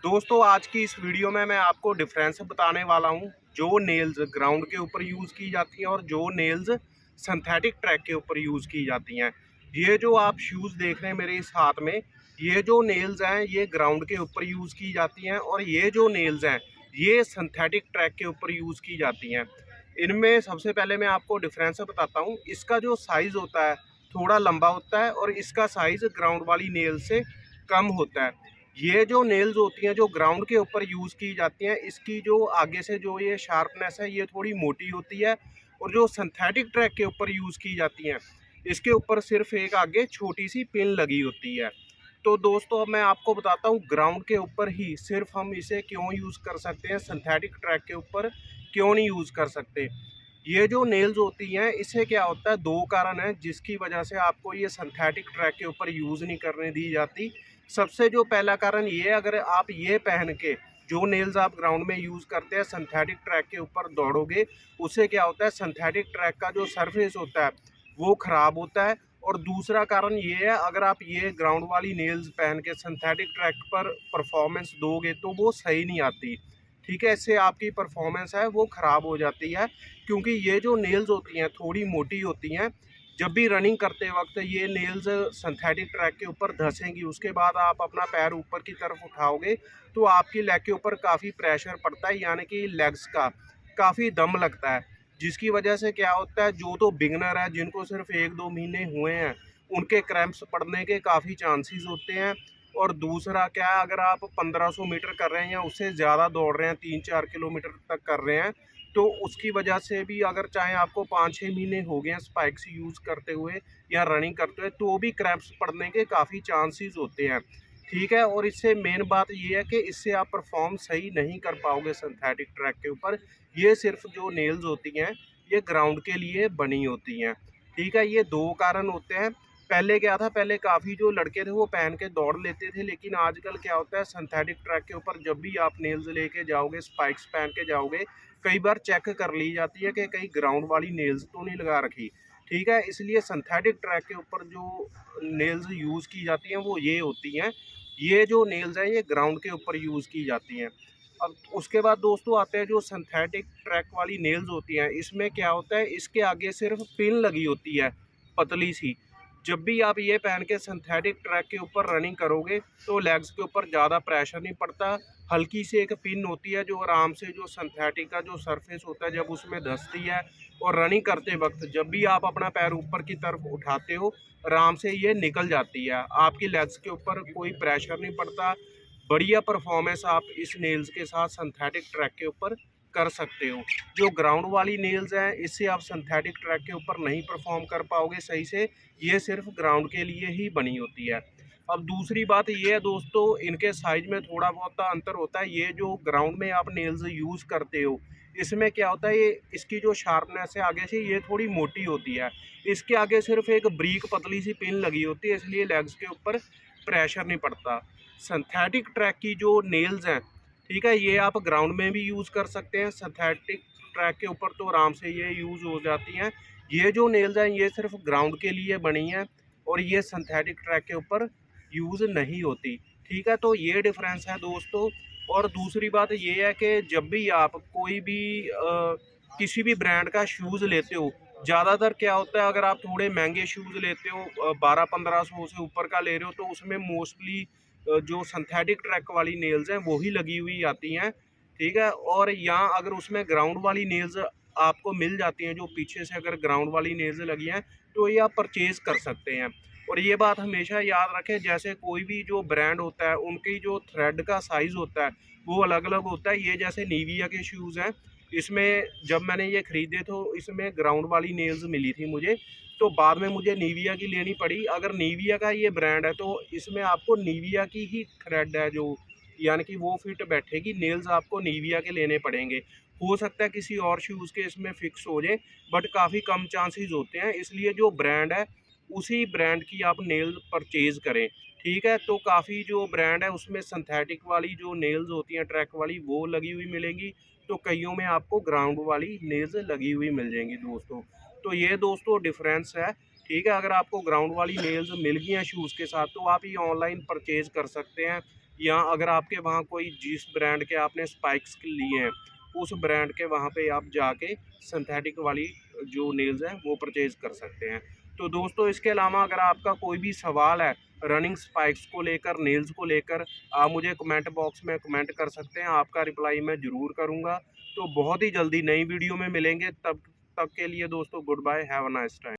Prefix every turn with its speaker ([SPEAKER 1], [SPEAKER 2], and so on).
[SPEAKER 1] दोस्तों आज की इस वीडियो में मैं आपको डिफरेंस बताने वाला हूं, जो नेल्स ग्राउंड के ऊपर यूज़ की जाती हैं और जो नेल्स सिंथेटिक ट्रैक के ऊपर यूज़ की जाती हैं। ये जो आप शूज़ देख रहे हैं मेरे इस हाथ में, ये जो नेल्स हैं ये ग्राउंड के ऊपर यूज़ की जाती हैं और ये जो नेल्स हैं ये सिंथेटिक ट्रैक के ऊपर यूज़ की जाती हैं। इनमें सबसे पहले मैं आपको डिफरेंस बताता हूँ। इसका जो साइज़ होता है थोड़ा लंबा होता है और इसका साइज़ ग्राउंड वाली नेल से कम होता है। ये जो नेल्स होती हैं जो ग्राउंड के ऊपर यूज़ की जाती हैं, इसकी जो आगे से जो ये शार्पनेस है ये थोड़ी मोटी होती है और जो सिंथेटिक ट्रैक के ऊपर यूज़ की जाती हैं इसके ऊपर सिर्फ एक आगे छोटी सी पिन लगी होती है। तो दोस्तों अब मैं आपको बताता हूँ ग्राउंड के ऊपर ही सिर्फ हम इसे क्यों यूज़ कर सकते हैं, सिंथेटिक ट्रैक के ऊपर क्यों नहीं यूज़ कर सकते। ये जो नेल्स होती हैं इससे क्या होता है, दो कारण हैं जिसकी वजह से आपको ये सिंथेटिक ट्रैक के ऊपर यूज़ नहीं करने दी जाती। सबसे जो पहला कारण ये है, अगर आप ये पहन के जो नेल्स आप ग्राउंड में यूज़ करते हैं सिंथेटिक ट्रैक के ऊपर दौड़ोगे, उससे क्या होता है सिंथेटिक ट्रैक का जो सरफेस होता है वो ख़राब होता है। और दूसरा कारण ये है, अगर आप ये ग्राउंड वाली नेल्स पहन के सिंथेटिक ट्रैक पर परफॉर्मेंस दोगे तो वो सही नहीं आती। ठीक है, इससे आपकी परफॉर्मेंस है वो ख़राब हो जाती है, क्योंकि ये जो नेल्स होती हैं थोड़ी मोटी होती हैं। जब भी रनिंग करते वक्त ये नेल्स सिंथेटिक ट्रैक के ऊपर धंसेंगी, उसके बाद आप अपना पैर ऊपर की तरफ उठाओगे तो आपकी लेग के ऊपर काफ़ी प्रेशर पड़ता है, यानी कि लेग्स का काफ़ी दम लगता है। जिसकी वजह से क्या होता है, जो तो बिगनर है जिनको सिर्फ 1-2 महीने हुए हैं उनके क्रैम्प्स पड़ने के काफ़ी चांसेस होते हैं। और दूसरा क्या है, अगर आप 1500 मीटर कर रहे हैं या उससे ज़्यादा दौड़ रहे हैं, 3-4 किलोमीटर तक कर रहे हैं, तो उसकी वजह से भी अगर चाहे आपको 5-6 महीने हो गए हैं स्पाइक्स यूज़ करते हुए या रनिंग करते हुए, तो भी क्रैम्प्स पड़ने के काफ़ी चांसेस होते हैं। ठीक है, और इससे मेन बात ये है कि इससे आप परफॉर्म सही नहीं कर पाओगे सिंथेटिक ट्रैक के ऊपर। ये सिर्फ जो नेल्स होती हैं ये ग्राउंड के लिए बनी होती हैं। ठीक है, ये दो कारण होते हैं। पहले क्या था, पहले काफ़ी जो लड़के थे वो पहन के दौड़ लेते थे, लेकिन आजकल क्या होता है सिंथेटिक ट्रैक के ऊपर जब भी आप नेल्स लेके जाओगे, स्पाइक्स पहन के जाओगे, कई बार चेक कर ली जाती है कि कहीं ग्राउंड वाली नेल्स तो नहीं लगा रखी। ठीक है, इसलिए सिंथेटिक ट्रैक के ऊपर जो नेल्स यूज़ की जाती हैं वो ये होती हैं। ये जो नेल्स हैं ये ग्राउंड के ऊपर यूज़ की जाती हैं। अब उसके बाद दोस्तों आते हैं जो सिंथेटिक ट्रैक वाली नेल्स होती हैं, इसमें क्या होता है, इसके आगे सिर्फ पिन लगी होती है पतली सी। जब भी आप ये पहन के सिंथेटिक ट्रैक के ऊपर रनिंग करोगे तो लेग्स के ऊपर ज़्यादा प्रेशर नहीं पड़ता। हल्की सी एक पिन होती है जो आराम से जो सिंथेटिक का जो सरफेस होता है जब उसमें धंसती है, और रनिंग करते वक्त जब भी आप अपना पैर ऊपर की तरफ उठाते हो आराम से ये निकल जाती है। आपकी लेग्स के ऊपर कोई प्रेशर नहीं पड़ता। बढ़िया परफॉर्मेंस आप इस नेल्स के साथ सिंथेटिक ट्रैक के ऊपर कर सकते हो। जो ग्राउंड वाली नेल्स हैं इससे आप सिंथेटिक ट्रैक के ऊपर नहीं परफॉर्म कर पाओगे सही से, ये सिर्फ ग्राउंड के लिए ही बनी होती है। अब दूसरी बात ये है दोस्तों, इनके साइज में थोड़ा बहुत अंतर होता है। ये जो ग्राउंड में आप नेल्स यूज़ करते हो इसमें क्या होता है, ये इसकी जो शार्पनेस है आगे से ये थोड़ी मोटी होती है। इसके आगे सिर्फ एक ब्रीक पतली सी पिन लगी होती है, इसलिए लेग्स के ऊपर प्रेशर नहीं पड़ता। सिंथेटिक ट्रैक की जो नेल्स हैं, ठीक है, ये आप ग्राउंड में भी यूज़ कर सकते हैं। सिंथेटिक ट्रैक के ऊपर तो आराम से ये यूज़ हो जाती हैं। ये जो नेल्स हैं ये सिर्फ ग्राउंड के लिए बनी हैं और ये सिंथेटिक ट्रैक के ऊपर यूज़ नहीं होती। ठीक है, तो ये डिफरेंस है दोस्तों। और दूसरी बात ये है कि जब भी आप कोई भी किसी भी ब्रांड का शूज़ लेते हो, ज़्यादातर क्या होता है, अगर आप थोड़े महंगे शूज़ लेते हो 1200-1500 से ऊपर का ले रहे हो तो उसमें मोस्टली जो सिंथेटिक ट्रैक वाली नेल्स हैं वो ही लगी हुई आती हैं। ठीक है, और यहाँ अगर उसमें ग्राउंड वाली नेल्स आपको मिल जाती हैं, जो पीछे से अगर ग्राउंड वाली नेल्स लगी हैं तो ये आप परचेज़ कर सकते हैं। और ये बात हमेशा याद रखें, जैसे कोई भी जो ब्रांड होता है उनकी जो थ्रेड का साइज़ होता है वो अलग अलग होता है। ये जैसे निविया के शूज़ हैं, इसमें जब मैंने ये ख़रीदे तो इसमें ग्राउंड वाली नेल्स मिली थी मुझे, तो बाद में मुझे निविया की लेनी पड़ी। अगर निविया का ये ब्रांड है तो इसमें आपको निविया की ही थ्रेड है जो, यानी कि वो फिट बैठेगी। नेल्स आपको निविया के लेने पड़ेंगे। हो सकता है किसी और शूज़ के इसमें फ़िक्स हो जाए, बट काफ़ी कम चांसेस होते हैं। इसलिए जो ब्रांड है उसी ब्रांड की आप नेल परचेज़ करें। ठीक है, तो काफ़ी जो ब्रांड है उसमें सिंथेटिक वाली जो नेल्स होती हैं ट्रैक वाली वो लगी हुई मिलेंगी, तो कईयों में आपको ग्राउंड वाली नेल्स लगी हुई मिल जाएंगी दोस्तों। तो ये दोस्तों डिफरेंस है। ठीक है, अगर आपको ग्राउंड वाली नेल्स मिल गई हैं शूज़ के साथ तो आप ये ऑनलाइन परचेज़ कर सकते हैं। या अगर आपके वहाँ कोई जिस ब्रांड के आपने स्पाइक्स लिए हैं उस ब्रांड के वहाँ पे आप जाके सिंथेटिक वाली जो नेल्स हैं वो परचेज़ कर सकते हैं। तो दोस्तों इसके अलावा अगर आपका कोई भी सवाल है रनिंग स्पाइक्स को लेकर, नेल्स को लेकर, आप मुझे कमेंट बॉक्स में कमेंट कर सकते हैं, आपका रिप्लाई मैं ज़रूर करूँगा। तो बहुत ही जल्दी नई वीडियो में मिलेंगे, तब तक के लिए दोस्तों good bye, have a nice time.